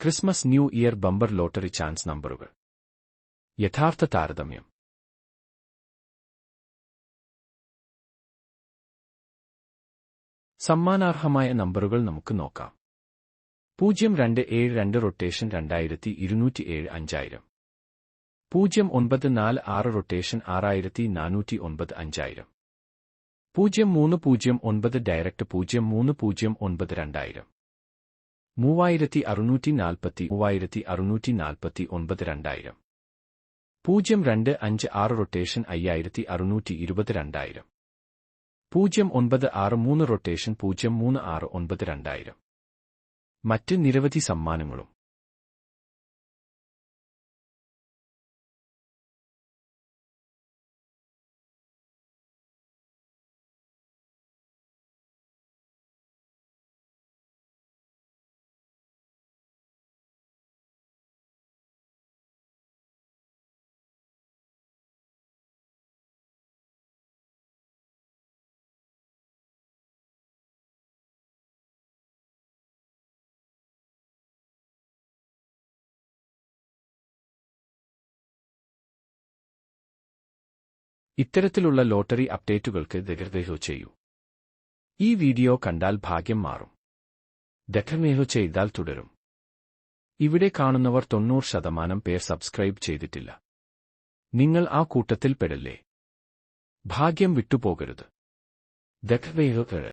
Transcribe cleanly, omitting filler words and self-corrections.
Christmas new year bumper lottery chance നമ്പറുകൾ. യഥാർത്ഥ താരതമ്യം. സമ്മാനാർഹമായ നമ്പറുകൾ നമുക്ക് നോക്കാം. 0272 rotation 2207 5000. 0946 rotation 6409 5000. 0309 direct 0309 2000. 3640 3649 2000. 0256 rotation 5620 2000. 0963 rotation 0369 2000. മറ്റ് നിരവധി സമ്മാനങ്ങളും. ഇത്തരത്തിലുള്ള ലോട്ടറി അപ്ഡേറ്റുകൾക്ക് ദയവായി ചെയ്യൂ. ഈ വീഡിയോ കണ്ടാൽ ഭാഗ്യം മാറും. ദയവായി ചെയ്താൽ തുടരും. ഇവിടെ കാണുന്നവർ 90% പേർ സബ്സ്ക്രൈബ് ചെയ്തിട്ടില്ല. നിങ്ങൾ ആ കൂട്ടത്തിൽ പെടല്ലേ. ഭാഗ്യം വിട്ടുപോകരുത്. ദയവായി